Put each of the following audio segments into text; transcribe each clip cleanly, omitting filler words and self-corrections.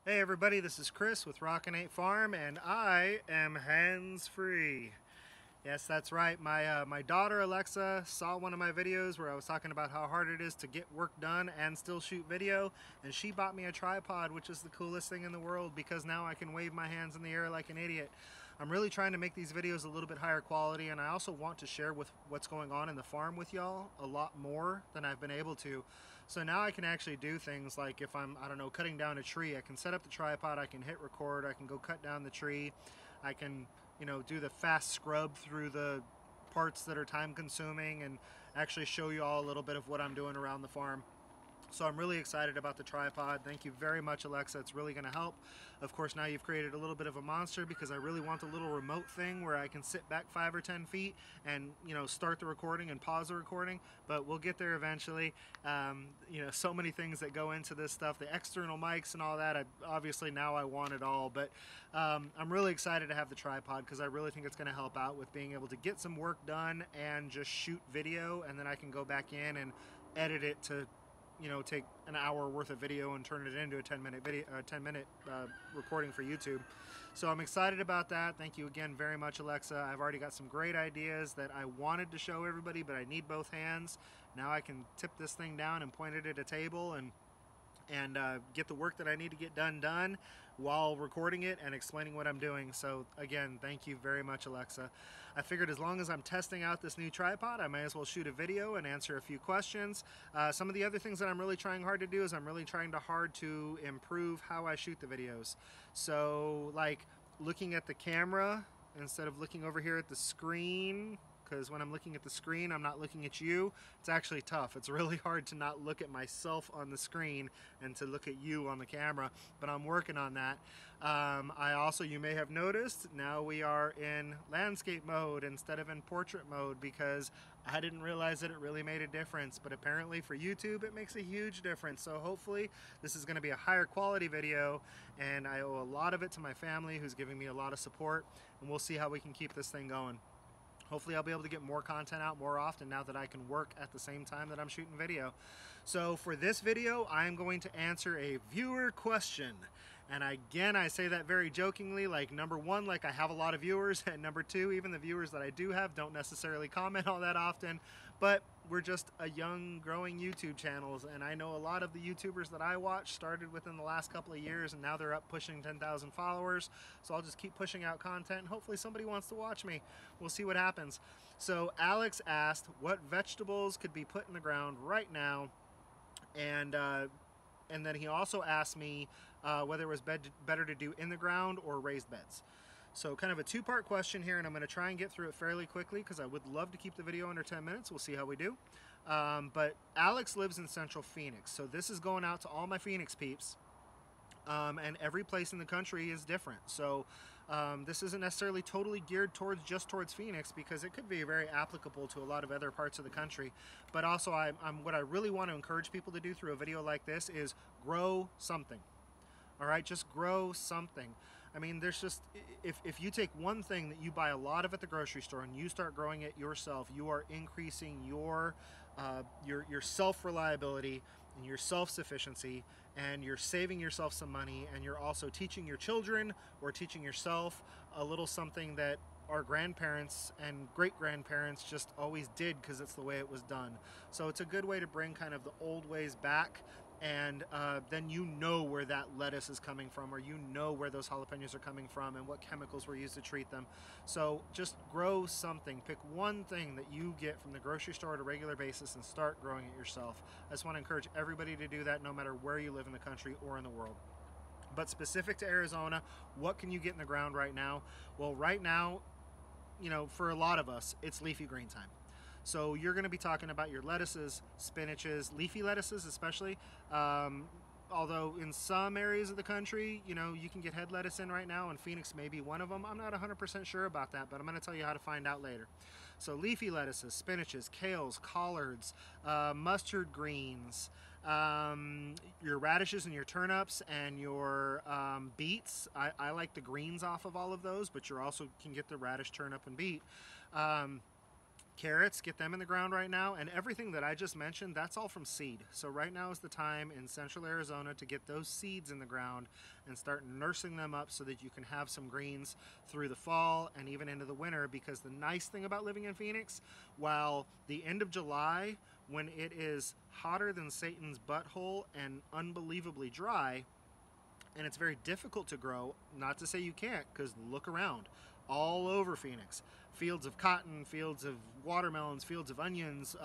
Hey everybody, this is Chris with Rockin' 8 Farm, and I am hands-free. Yes, that's right. My daughter Alexa saw one of my videos where I was talking about how hard it is to get work done and still shoot video, and she bought me a tripod, which is the coolest thing in the world because now I can wave my hands in the air like an idiot. I'm really trying to make these videos a little bit higher quality, and I also want to share with what's going on in the farm with y'all a lot more than I've been able to. So now I can actually do things like if I'm, I don't know, cutting down a tree, I can set up the tripod, I can hit record, I can go cut down the tree, I can, do the fast scrub through the parts that are time consuming and actually show you all a little bit of what I'm doing around the farm. So I'm really excited about the tripod. Thank you very much, Alexa. It's really going to help. Of course, now you've created a little bit of a monster because I really want the little remote thing where I can sit back 5 or 10 feet and, start the recording and pause the recording. But we'll get there eventually. So many things that go into this stuff, the external mics and all that. Obviously, now I want it all. But I'm really excited to have the tripod because I really think it's going to help out with being able to get some work done and just shoot video. And then I can go back in and edit it to take an hour worth of video and turn it into a 10-minute video, 10-minute recording for YouTube. So I'm excited about that. Thank you again very much, Alexa. I've already got some great ideas that I wanted to show everybody, but I need both hands. Now I can tip this thing down and point it at a table and get the work that I need to get done while recording it and explaining what I'm doing. So again, thank you very much, Alexa. I figured as long as I'm testing out this new tripod, I may as well shoot a video and answer a few questions. Some of the other things that I'm really trying hard to do is I'm really trying hard to improve how I shoot the videos. So like looking at the camera instead of looking over here at the screen, because when I'm looking at the screen, I'm not looking at you. It's actually tough. It's really hard to not look at myself on the screen and to look at you on the camera, but I'm working on that. I also, you may have noticed, now we are in landscape mode instead of in portrait mode because I didn't realize that it really made a difference, but apparently for YouTube it makes a huge difference. So hopefully this is going to be a higher quality video, and I owe a lot of it to my family who's giving me a lot of support, and we'll see how we can keep this thing going. Hopefully I'll be able to get more content out more often now that I can work at the same time that I'm shooting video. So for this video, I'm going to answer a viewer question. And again, I say that very jokingly, like number one, like I have a lot of viewers, and number two, even the viewers that I do have don't necessarily comment all that often, but we're just a young, growing YouTube channels, and I know a lot of the YouTubers that I watch started within the last couple of years, and now they're up pushing 10,000 followers, so I'll just keep pushing out content, and hopefully somebody wants to watch me. We'll see what happens. So Alex asked what vegetables could be put in the ground right now, and then he also asked me whether it was better to do in the ground or raised beds. So kind of a two-part question here, and I'm going to try and get through it fairly quickly because I would love to keep the video under 10 minutes. We'll see how we do. But Alex lives in Central Phoenix, so this is going out to all my Phoenix peeps. And every place in the country is different. So this isn't necessarily totally geared towards Phoenix because it could be very applicable to a lot of other parts of the country. But also what I really want to encourage people to do through a video like this is grow something. All right, just grow something. I mean, there's just, if you take one thing that you buy a lot of at the grocery store and you start growing it yourself, you are increasing your self-reliability and your self-sufficiency, and you're saving yourself some money, and you're also teaching your children or teaching yourself a little something that our grandparents and great-grandparents just always did because it's the way it was done. So it's a good way to bring kind of the old ways back, and then you know where that lettuce is coming from, or you know where those jalapenos are coming from and what chemicals were used to treat them. So just grow something. Pick one thing that you get from the grocery store on a regular basis and start growing it yourself. I just want to encourage everybody to do that no matter where you live in the country or in the world. But specific to Arizona, what can you get in the ground right now? Well, right now, for a lot of us, it's leafy green time. So you're going to be talking about your lettuces, spinaches, leafy lettuces especially. Although in some areas of the country, you can get head lettuce in right now, and Phoenix may be one of them. I'm not 100% sure about that, but I'm going to tell you how to find out later. So leafy lettuces, spinaches, kales, collards, mustard greens, your radishes and your turnips and your beets. I like the greens off of all of those, but you also can get the radish, turnip, and beet. Carrots, get them in the ground right now, and everything that I just mentioned, that's all from seed. So right now is the time in central Arizona to get those seeds in the ground and start nursing them up so that you can have some greens through the fall and even into the winter. Because the nice thing about living in Phoenix, while the end of July, when it is hotter than Satan's butthole and unbelievably dry, and it's very difficult to grow, not to say you can't, because look around all over Phoenix. Fields of cotton, fields of watermelons, fields of onions,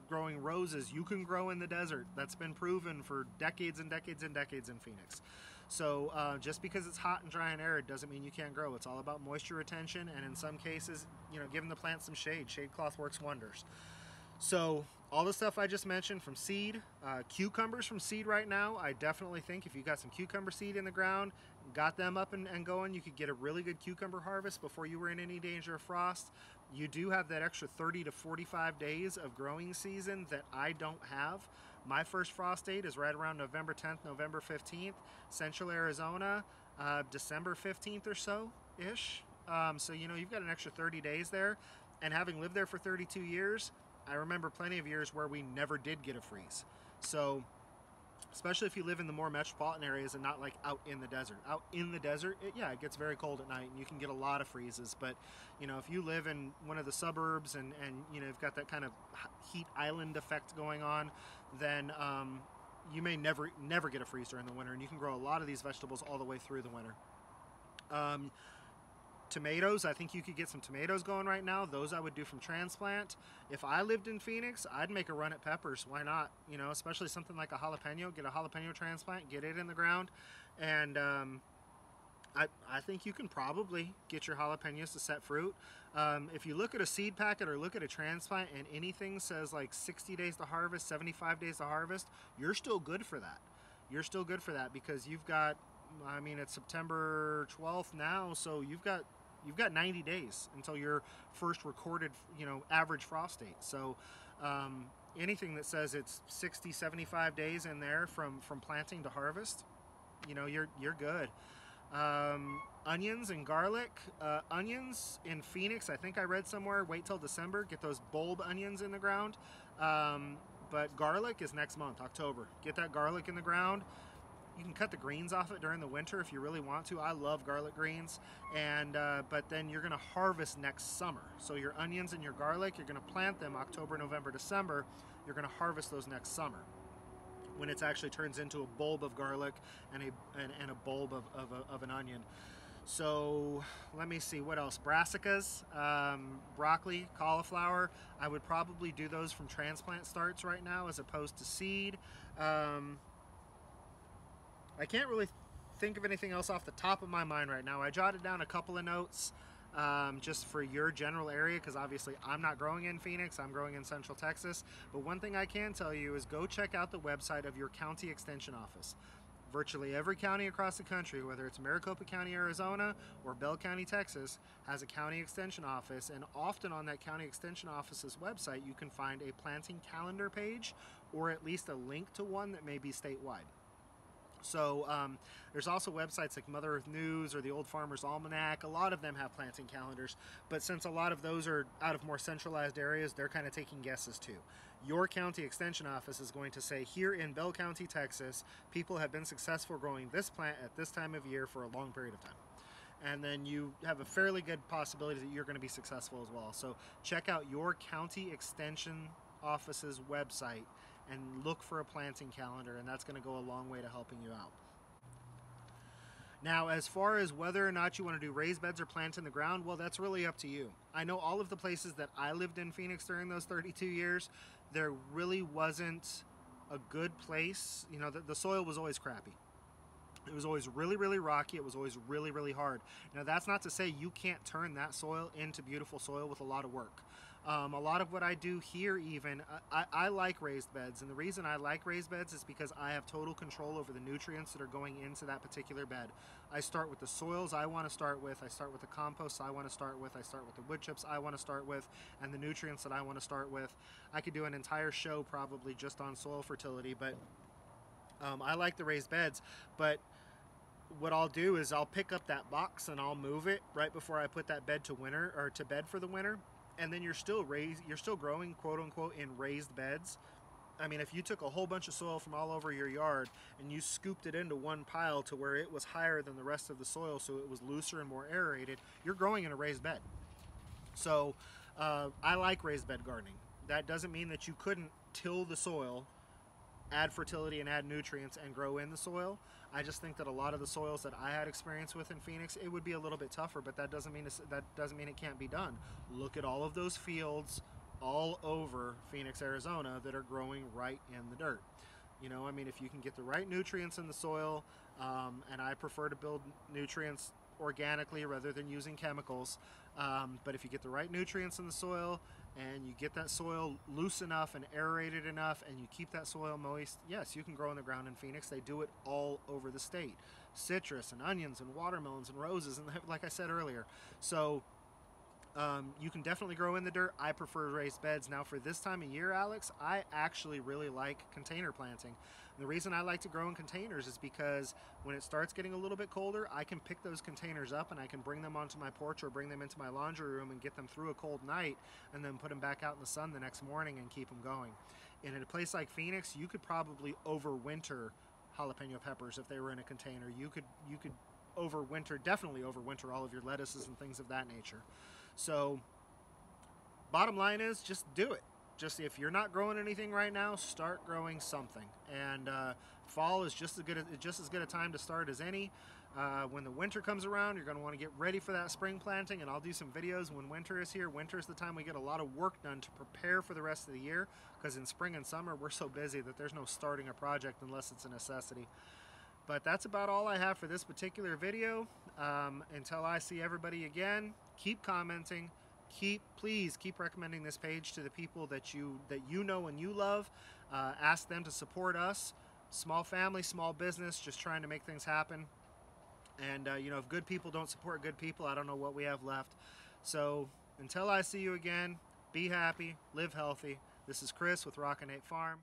growing roses. You can grow in the desert. That's been proven for decades and decades and decades in Phoenix. So just because it's hot and dry and arid doesn't mean you can't grow. It's all about moisture retention, and in some cases, giving the plant some shade. Shade cloth works wonders. So all the stuff I just mentioned from seed, cucumbers from seed right now, I definitely think if you got some cucumber seed in the ground, got them up and going, you could get a really good cucumber harvest before you were in any danger of frost. You do have that extra 30 to 45 days of growing season that I don't have. My first frost date is right around November 10th, November 15th. Central Arizona, December 15th or so-ish. So, you've got an extra 30 days there. And having lived there for 32 years, I remember plenty of years where we never did get a freeze. So, especially if you live in the more metropolitan areas and not like out in the desert. Out in the desert, it gets very cold at night and you can get a lot of freezes. But, if you live in one of the suburbs and you've got that kind of heat island effect going on, then you may never get a freeze during the winter, and you can grow a lot of these vegetables all the way through the winter. Tomatoes, I think you could get some tomatoes going right now. Those I would do from transplant. If I lived in Phoenix, I'd make a run at peppers. Why not? Especially something like a jalapeno. Get a jalapeno transplant, get it in the ground, and I think you can probably get your jalapenos to set fruit. If you look at a seed packet or look at a transplant and anything says like 60 days to harvest, 75 days to harvest, you're still good for that. You're still good for that because you've got, it's September 12th now, so you've got 90 days until your first recorded, average frost date. So anything that says it's 60, 75 days in there from planting to harvest, you're good. Onions and garlic. Onions in Phoenix, I think I read somewhere, wait till December, get those bulb onions in the ground. But garlic is next month, October. Get that garlic in the ground. You can cut the greens off it during the winter if you really want to. I love garlic greens, and but then you're going to harvest next summer. So your onions and your garlic, you're going to plant them October, November, December. You're going to harvest those next summer, when it actually turns into a bulb of garlic and a bulb of an onion. So let me see, what else? Brassicas, broccoli, cauliflower. I would probably do those from transplant starts right now as opposed to seed. I can't really think of anything else off the top of my mind right now. I jotted down a couple of notes just for your general area, because obviously I'm not growing in Phoenix, I'm growing in Central Texas. But one thing I can tell you is go check out the website of your county extension office. Virtually every county across the country, whether it's Maricopa County, Arizona, or Bell County, Texas, has a county extension office, and often on that county extension office's website you can find a planting calendar page, or at least a link to one that may be statewide. So there's also websites like Mother Earth News or the Old Farmer's Almanac. A lot of them have planting calendars, but since a lot of those are out of more centralized areas, they're kind of taking guesses too. Your county extension office is going to say, here in Bell County, Texas, people have been successful growing this plant at this time of year for a long period of time. And then you have a fairly good possibility that you're going to be successful as well. So check out your county extension office's website and look for a planting calendar, and that's going to go a long way to helping you out. Now, as far as whether or not you want to do raised beds or plant in the ground, well, that's really up to you. I know all of the places that I lived in Phoenix during those 32 years, there really wasn't a good place. The soil was always crappy. It was always really, really rocky. It was always really, really hard. Now, that's not to say you can't turn that soil into beautiful soil with a lot of work. A lot of what I do here even, I like raised beds, and the reason I like raised beds is because I have total control over the nutrients that are going into that particular bed. I start with the soils I want to start with, I start with the compost I want to start with, I start with the wood chips I want to start with, and the nutrients that I want to start with. I could do an entire show probably just on soil fertility, but I like the raised beds. But what I'll do is I'll pick up that box and I'll move it right before I put that bed to bed for the winter. and then you're still growing, quote unquote, in raised beds. I mean, if you took a whole bunch of soil from all over your yard and you scooped it into one pile to where it was higher than the rest of the soil, so it was looser and more aerated, you're growing in a raised bed. So I like raised bed gardening. That doesn't mean that you couldn't till the soil, add fertility and add nutrients and grow in the soil. I just think that a lot of the soils that I had experience with in Phoenix, it would be a little bit tougher, but that doesn't mean it can't be done. Look at all of those fields all over Phoenix, Arizona that are growing right in the dirt. You know, I mean, if you can get the right nutrients in the soil, and I prefer to build nutrients organically rather than using chemicals, but if you get the right nutrients in the soil and you get that soil loose enough and aerated enough and you keep that soil moist, yes, you can grow in the ground in Phoenix. They do it all over the state. Citrus and onions and watermelons and roses, and like I said earlier. So you can definitely grow in the dirt. I prefer raised beds. Now for this time of year, Alex, I actually really like container planting. And the reason I like to grow in containers is because when it starts getting a little bit colder, I can pick those containers up and I can bring them onto my porch or bring them into my laundry room and get them through a cold night and then put them back out in the sun the next morning and keep them going. And in a place like Phoenix, you could probably overwinter jalapeno peppers if they were in a container. You could definitely overwinter all of your lettuces and things of that nature. So bottom line is, just do it. Just, if you're not growing anything right now, start growing something. And fall is just as good a time to start as any. When the winter comes around, you're going to want to get ready for that spring planting, and I'll do some videos when winter is here. Winter is the time we get a lot of work done to prepare for the rest of the year, because in spring and summer we're so busy that there's no starting a project unless it's a necessity. But that's about all I have for this particular video. Until I see everybody again, keep commenting. Please keep recommending this page to the people that you know and you love. Ask them to support us. Small family, small business, just trying to make things happen. And you know, if good people don't support good people, I don't know what we have left. So until I see you again, be happy, live healthy. This is Chris with Rockin' 8 Farm.